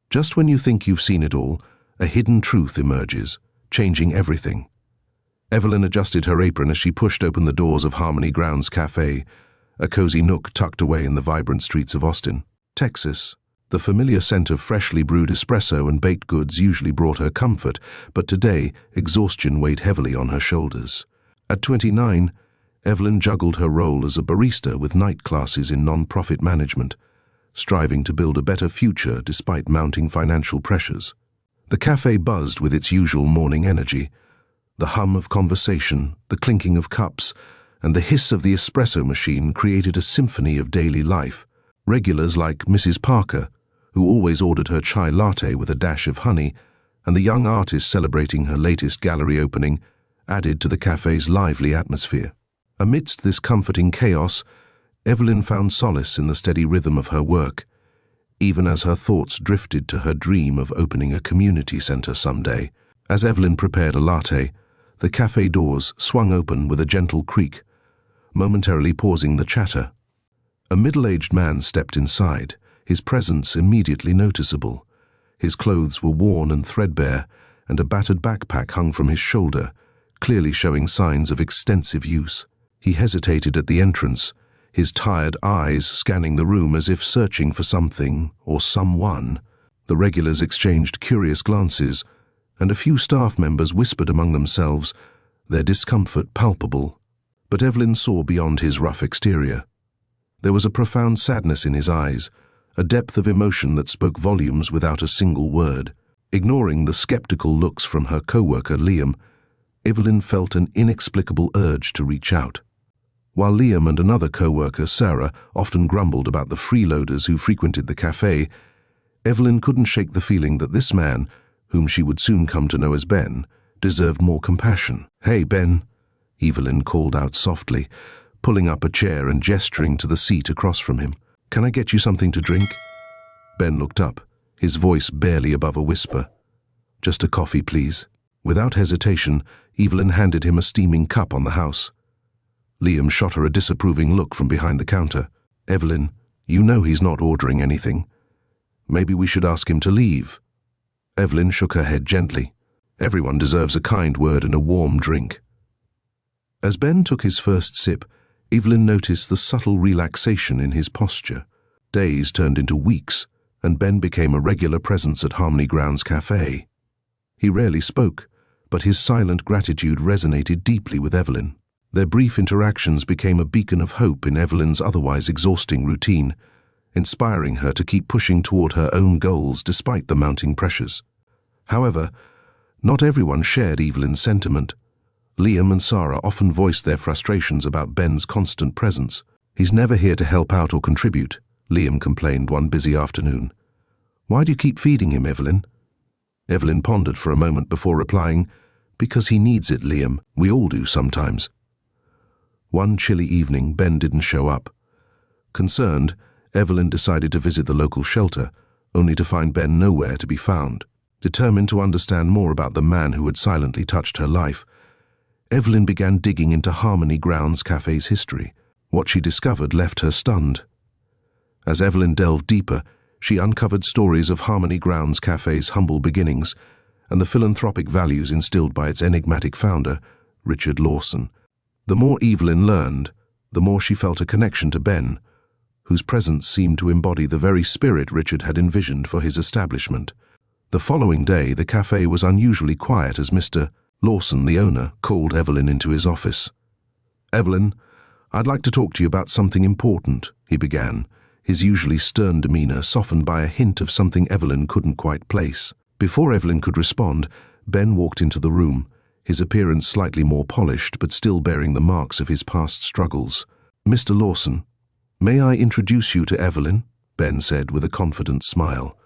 Just when you think you've seen it all, a hidden truth emerges, changing everything. Evelyn adjusted her apron as she pushed open the doors of Harmony Grounds Café, a cozy nook tucked away in the vibrant streets of Austin, Texas. The familiar scent of freshly brewed espresso and baked goods usually brought her comfort, but today exhaustion weighed heavily on her shoulders. At 29, Evelyn juggled her role as a barista with night classes in non-profit management, striving to build a better future despite mounting financial pressures. The cafe buzzed with its usual morning energy, the hum of conversation, the clinking of cups, and the hiss of the espresso machine created a symphony of daily life. Regulars like Mrs. Parker, who always ordered her chai latte with a dash of honey, and the young artist celebrating her latest gallery opening, added to the cafe's lively atmosphere. Amidst this comforting chaos, Evelyn found solace in the steady rhythm of her work, even as her thoughts drifted to her dream of opening a community center someday. As Evelyn prepared a latte, the cafe doors swung open with a gentle creak, momentarily pausing the chatter. A middle-aged man stepped inside, his presence immediately noticeable. His clothes were worn and threadbare, and a battered backpack hung from his shoulder, clearly showing signs of extensive use. He hesitated at the entrance, his tired eyes scanning the room as if searching for something or someone. The regulars exchanged curious glances, and a few staff members whispered among themselves, their discomfort palpable. But Evelyn saw beyond his rough exterior. There was a profound sadness in his eyes, a depth of emotion that spoke volumes without a single word. Ignoring the skeptical looks from her co-worker Liam, Evelyn felt an inexplicable urge to reach out. While Liam and another co-worker, Sarah, often grumbled about the freeloaders who frequented the cafe, Evelyn couldn't shake the feeling that this man, whom she would soon come to know as Ben, deserved more compassion. "Hey, Ben," Evelyn called out softly, pulling up a chair and gesturing to the seat across from him. "Can I get you something to drink?" Ben looked up, his voice barely above a whisper. "Just a coffee, please." Without hesitation, Evelyn handed him a steaming cup on the house. Liam shot her a disapproving look from behind the counter. "Evelyn, you know he's not ordering anything. Maybe we should ask him to leave." Evelyn shook her head gently. "Everyone deserves a kind word and a warm drink." As Ben took his first sip, Evelyn noticed the subtle relaxation in his posture. Days turned into weeks, and Ben became a regular presence at Harmony Grounds Café. He rarely spoke, but his silent gratitude resonated deeply with Evelyn. Their brief interactions became a beacon of hope in Evelyn's otherwise exhausting routine, inspiring her to keep pushing toward her own goals despite the mounting pressures. However, not everyone shared Evelyn's sentiment. Liam and Sarah often voiced their frustrations about Ben's constant presence. "He's never here to help out or contribute," Liam complained one busy afternoon. "Why do you keep feeding him, Evelyn?" Evelyn pondered for a moment before replying, "Because he needs it, Liam. We all do sometimes." One chilly evening, Ben didn't show up. Concerned, Evelyn decided to visit the local shelter, only to find Ben nowhere to be found. Determined to understand more about the man who had silently touched her life, Evelyn began digging into Harmony Grounds Café's history. What she discovered left her stunned. As Evelyn delved deeper, she uncovered stories of Harmony Grounds Café's humble beginnings and the philanthropic values instilled by its enigmatic founder, Richard Lawson. The more Evelyn learned, the more she felt a connection to Ben, whose presence seemed to embody the very spirit Richard had envisioned for his establishment. The following day, the cafe was unusually quiet as Mr. Lawson, the owner, called Evelyn into his office. "Evelyn, I'd like to talk to you about something important," he began, his usually stern demeanor softened by a hint of something Evelyn couldn't quite place. Before Evelyn could respond, Ben walked into the room, his appearance slightly more polished but still bearing the marks of his past struggles. "Mr. Lawson, may I introduce you to Evelyn?" Ben said with a confident smile.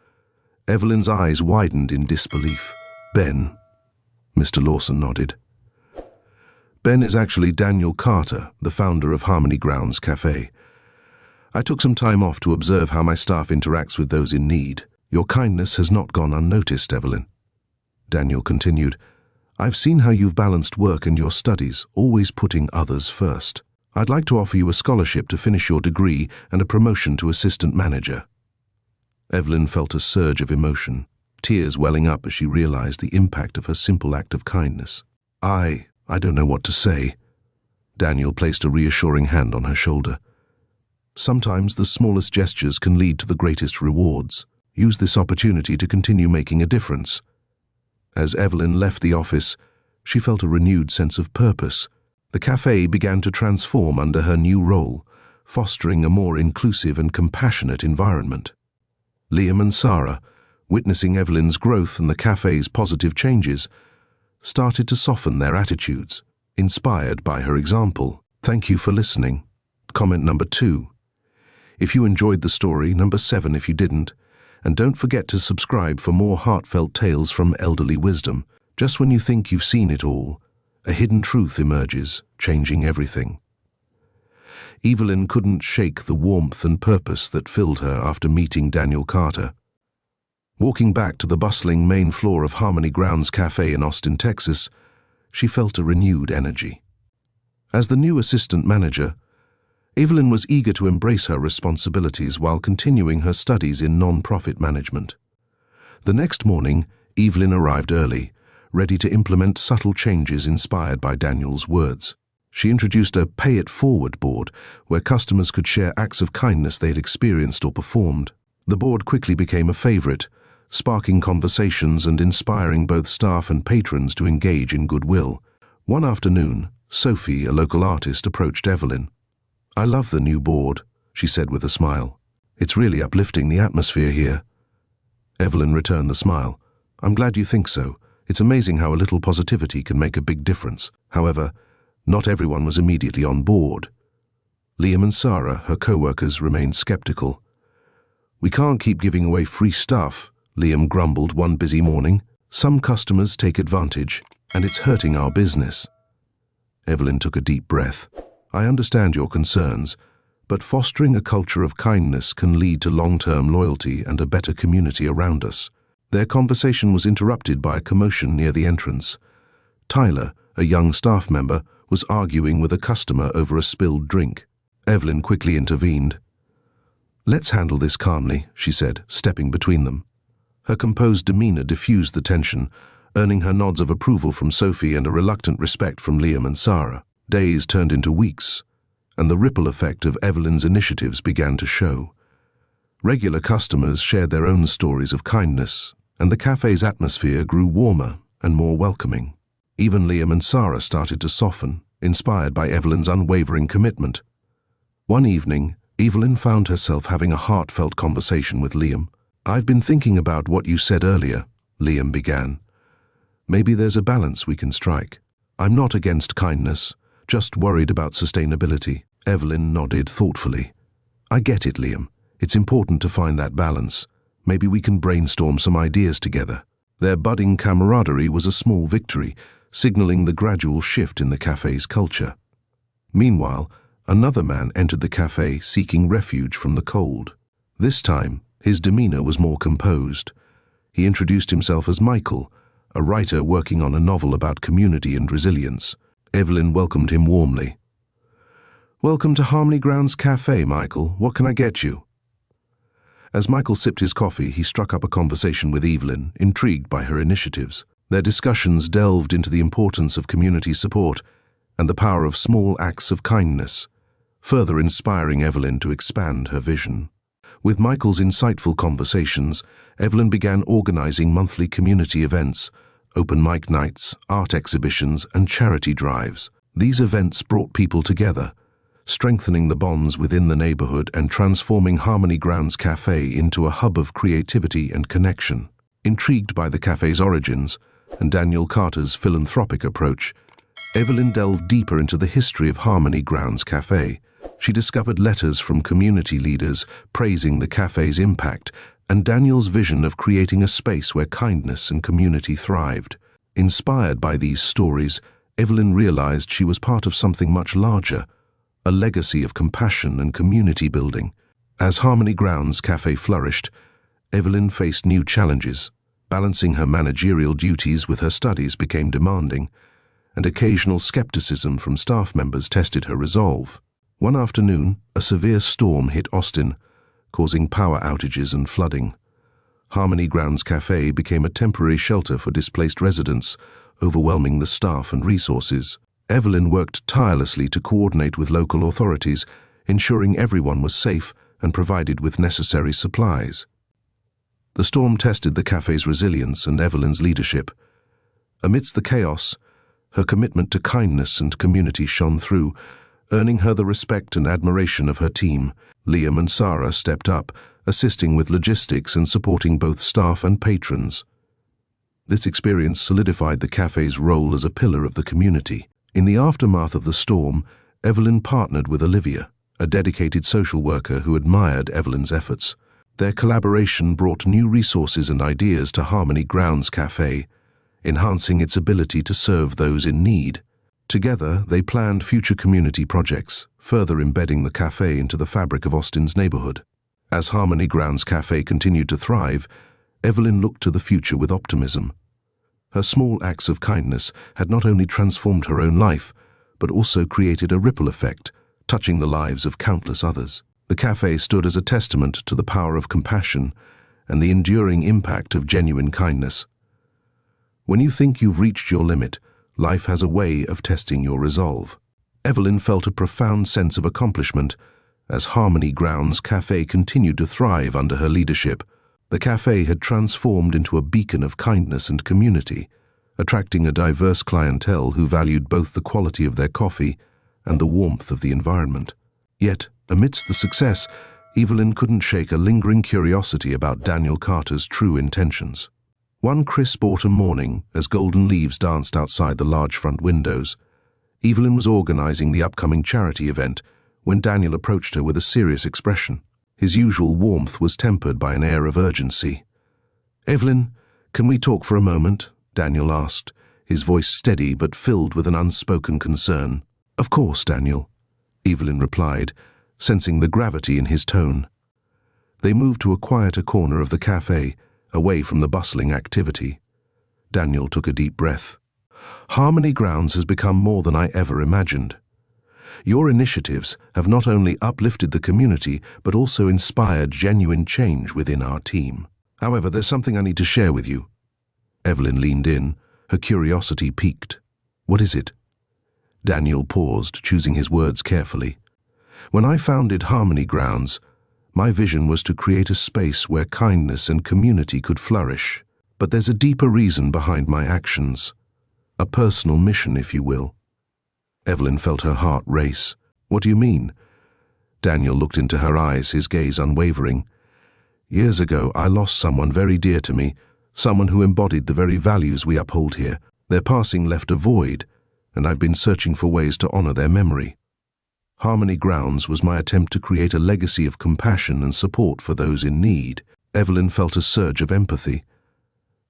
Evelyn's eyes widened in disbelief. "Ben?" Mr. Lawson nodded. "Ben is actually Daniel Carter, the founder of Harmony Grounds Café. I took some time off to observe how my staff interacts with those in need. Your kindness has not gone unnoticed, Evelyn." Daniel continued, "I've seen how you've balanced work and your studies, always putting others first. I'd like to offer you a scholarship to finish your degree and a promotion to assistant manager." Evelyn felt a surge of emotion, tears welling up as she realized the impact of her simple act of kindness. I don't know what to say." Daniel placed a reassuring hand on her shoulder. "Sometimes the smallest gestures can lead to the greatest rewards. Use this opportunity to continue making a difference." As Evelyn left the office, she felt a renewed sense of purpose. The cafe began to transform under her new role, fostering a more inclusive and compassionate environment. Liam and Sarah, witnessing Evelyn's growth and the cafe's positive changes, started to soften their attitudes, inspired by her example. Thank you for listening. Comment number 2. If you enjoyed the story, number 7 if you didn't, and don't forget to subscribe for more heartfelt tales from elderly wisdom. Just when you think you've seen it all, a hidden truth emerges, changing everything. Evelyn couldn't shake the warmth and purpose that filled her after meeting Daniel Carter. Walking back to the bustling main floor of Harmony Grounds Café in Austin, Texas, she felt a renewed energy. As the new assistant manager, Evelyn was eager to embrace her responsibilities while continuing her studies in non-profit management. The next morning, Evelyn arrived early, ready to implement subtle changes inspired by Daniel's words. She introduced a Pay It Forward board where customers could share acts of kindness they'd experienced or performed. The board quickly became a favorite, sparking conversations and inspiring both staff and patrons to engage in goodwill. One afternoon, Sophie, a local artist, approached Evelyn. "I love the new board," she said with a smile. "It's really uplifting the atmosphere here." Evelyn returned the smile. "I'm glad you think so. It's amazing how a little positivity can make a big difference." However, not everyone was immediately on board. Liam and Sarah, her co-workers, remained skeptical. "We can't keep giving away free stuff," Liam grumbled one busy morning. "Some customers take advantage, and it's hurting our business." Evelyn took a deep breath. "I understand your concerns, but fostering a culture of kindness can lead to long-term loyalty and a better community around us." Their conversation was interrupted by a commotion near the entrance. Tyler, a young staff member, was arguing with a customer over a spilled drink. Evelyn quickly intervened. "Let's handle this calmly," she said, stepping between them. Her composed demeanor diffused the tension, earning her nods of approval from Sophie and a reluctant respect from Liam and Sarah. Days turned into weeks, and the ripple effect of Evelyn's initiatives began to show. Regular customers shared their own stories of kindness, and the cafe's atmosphere grew warmer and more welcoming. Even Liam and Sarah started to soften, inspired by Evelyn's unwavering commitment. One evening, Evelyn found herself having a heartfelt conversation with Liam. "I've been thinking about what you said earlier," Liam began. "Maybe there's a balance we can strike. I'm not against kindness, just worried about sustainability." Evelyn nodded thoughtfully. "I get it, Liam. It's important to find that balance. Maybe we can brainstorm some ideas together." Their budding camaraderie was a small victory, signaling the gradual shift in the cafe's culture. Meanwhile, another man entered the cafe seeking refuge from the cold. This time, his demeanor was more composed. He introduced himself as Michael, a writer working on a novel about community and resilience. Evelyn welcomed him warmly. "Welcome to Harmony Grounds Café, Michael. What can I get you?" As Michael sipped his coffee, he struck up a conversation with Evelyn, intrigued by her initiatives. Their discussions delved into the importance of community support and the power of small acts of kindness, further inspiring Evelyn to expand her vision. With Michael's insightful conversations, Evelyn began organizing monthly community events, open mic nights, art exhibitions, and charity drives. These events brought people together, strengthening the bonds within the neighborhood and transforming Harmony Grounds Café into a hub of creativity and connection. Intrigued by the cafe's origins and Daniel Carter's philanthropic approach, Evelyn delved deeper into the history of Harmony Grounds Café. She discovered letters from community leaders praising the cafe's impact and Daniel's vision of creating a space where kindness and community thrived. Inspired by these stories, Evelyn realized she was part of something much larger, a legacy of compassion and community building. As Harmony Grounds Café flourished, Evelyn faced new challenges. Balancing her managerial duties with her studies became demanding, and occasional skepticism from staff members tested her resolve. One afternoon, a severe storm hit Austin, causing power outages and flooding. Harmony Grounds Café became a temporary shelter for displaced residents, overwhelming the staff and resources. Evelyn worked tirelessly to coordinate with local authorities, ensuring everyone was safe and provided with necessary supplies. The storm tested the cafe's resilience and Evelyn's leadership. Amidst the chaos, her commitment to kindness and community shone through, earning her the respect and admiration of her team. Liam and Sarah stepped up, assisting with logistics and supporting both staff and patrons. This experience solidified the cafe's role as a pillar of the community. In the aftermath of the storm, Evelyn partnered with Olivia, a dedicated social worker who admired Evelyn's efforts. Their collaboration brought new resources and ideas to Harmony Grounds Café, enhancing its ability to serve those in need. Together, they planned future community projects, further embedding the café into the fabric of Austin's neighborhood. As Harmony Grounds Café continued to thrive, Evelyn looked to the future with optimism. Her small acts of kindness had not only transformed her own life, but also created a ripple effect, touching the lives of countless others. The café stood as a testament to the power of compassion and the enduring impact of genuine kindness. When you think you've reached your limit, life has a way of testing your resolve. Evelyn felt a profound sense of accomplishment as Harmony Grounds Café continued to thrive under her leadership. The café had transformed into a beacon of kindness and community, attracting a diverse clientele who valued both the quality of their coffee and the warmth of the environment. Yet, amidst the success, Evelyn couldn't shake a lingering curiosity about Daniel Carter's true intentions. One crisp autumn morning, as golden leaves danced outside the large front windows, Evelyn was organizing the upcoming charity event when Daniel approached her with a serious expression. His usual warmth was tempered by an air of urgency. "Evelyn, can we talk for a moment?" Daniel asked, his voice steady but filled with an unspoken concern. "Of course, Daniel," Evelyn replied, sensing the gravity in his tone. They moved to a quieter corner of the café, away from the bustling activity. Daniel took a deep breath. "Harmony Grounds has become more than I ever imagined. Your initiatives have not only uplifted the community, but also inspired genuine change within our team. However, there's something I need to share with you." Evelyn leaned in, her curiosity piqued. "What is it?" Daniel paused, choosing his words carefully. "When I founded Harmony Grounds, my vision was to create a space where kindness and community could flourish. But there's a deeper reason behind my actions. A personal mission, if you will." Evelyn felt her heart race. "What do you mean?" Daniel looked into her eyes, his gaze unwavering. "Years ago, I lost someone very dear to me, someone who embodied the very values we uphold here. Their passing left a void, and I've been searching for ways to honor their memory. Harmony Grounds was my attempt to create a legacy of compassion and support for those in need." Evelyn felt a surge of empathy.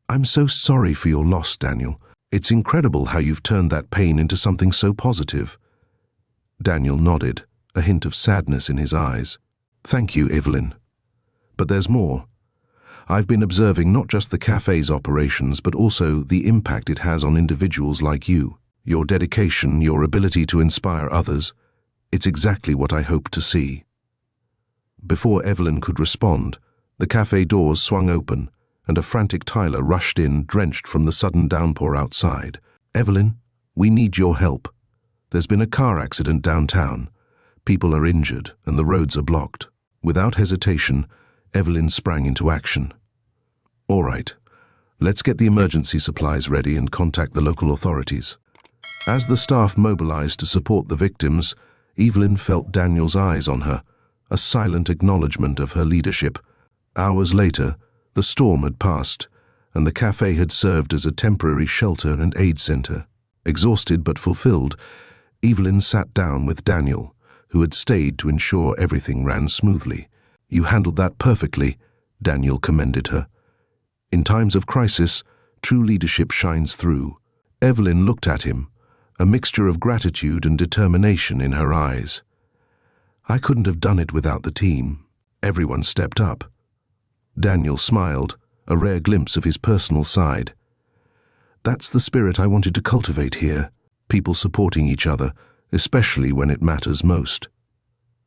"I'm so sorry for your loss, Daniel. It's incredible how you've turned that pain into something so positive." Daniel nodded, a hint of sadness in his eyes. "Thank you, Evelyn. But there's more. I've been observing not just the cafe's operations, but also the impact it has on individuals like you. Your dedication, your ability to inspire others, it's exactly what I hope to see." Before Evelyn could respond, the cafe doors swung open, and a frantic Tyler rushed in, drenched from the sudden downpour outside. "Evelyn, we need your help. There's been a car accident downtown. People are injured, and the roads are blocked." Without hesitation, Evelyn sprang into action. "All right, let's get the emergency supplies ready and contact the local authorities." As the staff mobilized to support the victims, Evelyn felt Daniel's eyes on her, a silent acknowledgement of her leadership. Hours later, the storm had passed, and the cafe had served as a temporary shelter and aid center. Exhausted but fulfilled, Evelyn sat down with Daniel, who had stayed to ensure everything ran smoothly. "You handled that perfectly," Daniel commended her. "In times of crisis, true leadership shines through." Evelyn looked at him, a mixture of gratitude and determination in her eyes. "I couldn't have done it without the team. Everyone stepped up." Daniel smiled, a rare glimpse of his personal side. "That's the spirit I wanted to cultivate here, people supporting each other, especially when it matters most."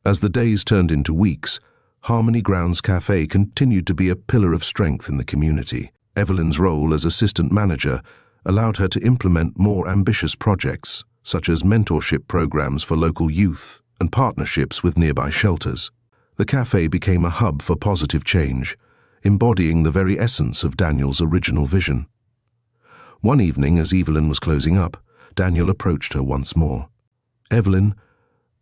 As the days turned into weeks, Harmony Grounds Café continued to be a pillar of strength in the community. Evelyn's role as assistant manager allowed her to implement more ambitious projects, such as mentorship programs for local youth and partnerships with nearby shelters. The cafe became a hub for positive change, embodying the very essence of Daniel's original vision. One evening, as Evelyn was closing up, Daniel approached her once more. "Evelyn,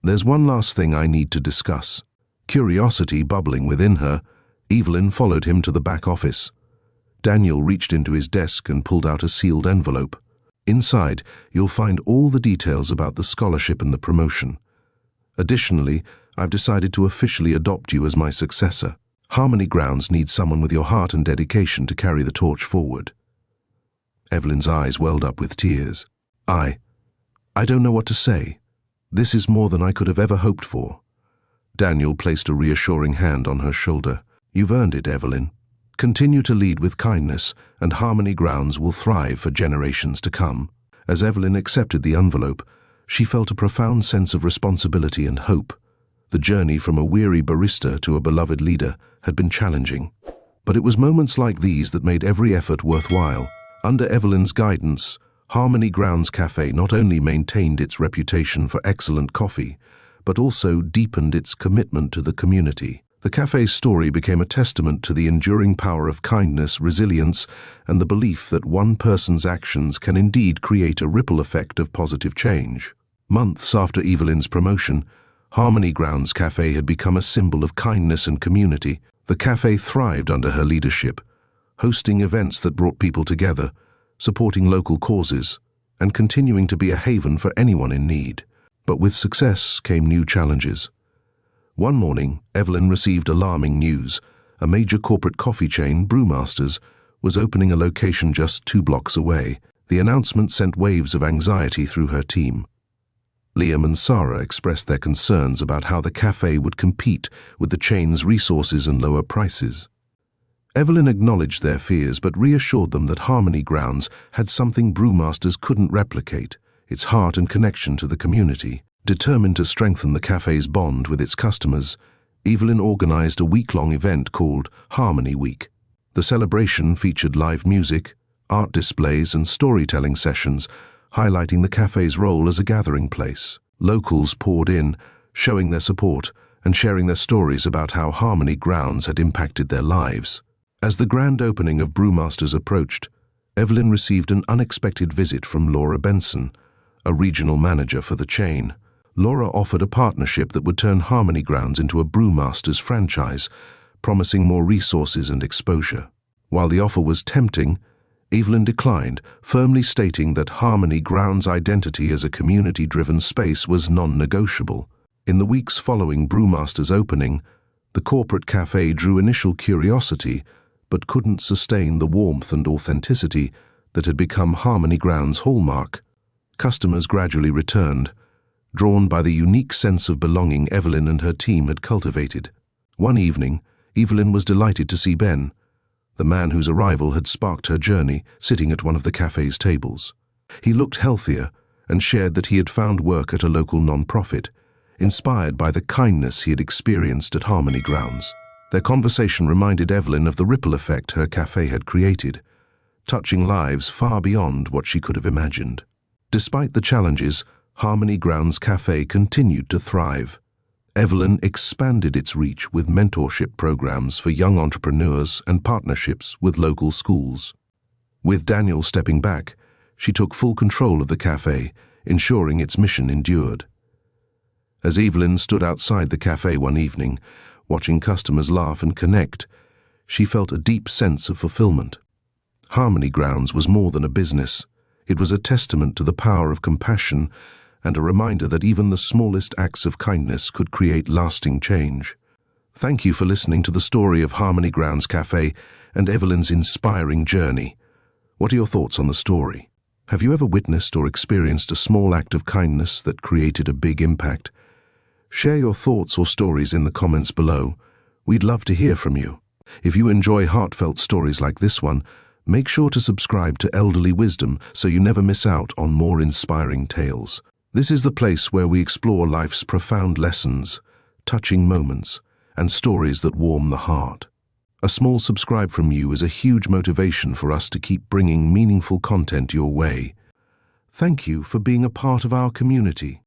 there's one last thing I need to discuss." Curiosity bubbling within her, Evelyn followed him to the back office. Daniel reached into his desk and pulled out a sealed envelope. "Inside, you'll find all the details about the scholarship and the promotion. Additionally, I've decided to officially adopt you as my successor. Harmony Grounds needs someone with your heart and dedication to carry the torch forward." Evelyn's eyes welled up with tears. I don't know what to say. This is more than I could have ever hoped for." Daniel placed a reassuring hand on her shoulder. "You've earned it, Evelyn. Continue to lead with kindness, and Harmony Grounds will thrive for generations to come." As Evelyn accepted the envelope, she felt a profound sense of responsibility and hope. The journey from a weary barista to a beloved leader had been challenging, but it was moments like these that made every effort worthwhile. Under Evelyn's guidance, Harmony Grounds Café not only maintained its reputation for excellent coffee, but also deepened its commitment to the community. The cafe's story became a testament to the enduring power of kindness, resilience, and the belief that one person's actions can indeed create a ripple effect of positive change. Months after Evelyn's promotion, Harmony Grounds Café had become a symbol of kindness and community. The cafe thrived under her leadership, hosting events that brought people together, supporting local causes, and continuing to be a haven for anyone in need. But with success came new challenges. One morning, Evelyn received alarming news. A major corporate coffee chain, Brewmasters, was opening a location just 2 blocks away. The announcement sent waves of anxiety through her team. Liam and Sarah expressed their concerns about how the cafe would compete with the chain's resources and lower prices. Evelyn acknowledged their fears but reassured them that Harmony Grounds had something Brewmasters couldn't replicate: its heart and connection to the community. Determined to strengthen the cafe's bond with its customers, Evelyn organized a week-long event called Harmony Week. The celebration featured live music, art displays, and storytelling sessions, highlighting the cafe's role as a gathering place. Locals poured in, showing their support and sharing their stories about how Harmony Grounds had impacted their lives. As the grand opening of Brewmasters approached, Evelyn received an unexpected visit from Laura Benson, a regional manager for the chain. Laura offered a partnership that would turn Harmony Grounds into a Brewmasters franchise, promising more resources and exposure. While the offer was tempting, Evelyn declined, firmly stating that Harmony Grounds' identity as a community-driven space was non-negotiable. In the weeks following Brewmasters' opening, the corporate cafe drew initial curiosity, but couldn't sustain the warmth and authenticity that had become Harmony Grounds' hallmark. Customers gradually returned, drawn by the unique sense of belonging Evelyn and her team had cultivated. One evening, Evelyn was delighted to see Ben, the man whose arrival had sparked her journey, sitting at one of the cafe's tables. He looked healthier and shared that he had found work at a local non-profit, inspired by the kindness he had experienced at Harmony Grounds. Their conversation reminded Evelyn of the ripple effect her cafe had created, touching lives far beyond what she could have imagined. Despite the challenges, Harmony Grounds Café continued to thrive. Evelyn expanded its reach with mentorship programs for young entrepreneurs and partnerships with local schools. With Daniel stepping back, she took full control of the cafe, ensuring its mission endured. As Evelyn stood outside the cafe one evening, watching customers laugh and connect, she felt a deep sense of fulfillment. Harmony Grounds was more than a business. It was a testament to the power of compassion and a reminder that even the smallest acts of kindness could create lasting change. Thank you for listening to the story of Harmony Grounds Café and Evelyn's inspiring journey. What are your thoughts on the story? Have you ever witnessed or experienced a small act of kindness that created a big impact? Share your thoughts or stories in the comments below. We'd love to hear from you. If you enjoy heartfelt stories like this one, make sure to subscribe to Elderly Wisdom so you never miss out on more inspiring tales. This is the place where we explore life's profound lessons, touching moments, and stories that warm the heart. A small subscribe from you is a huge motivation for us to keep bringing meaningful content your way. Thank you for being a part of our community.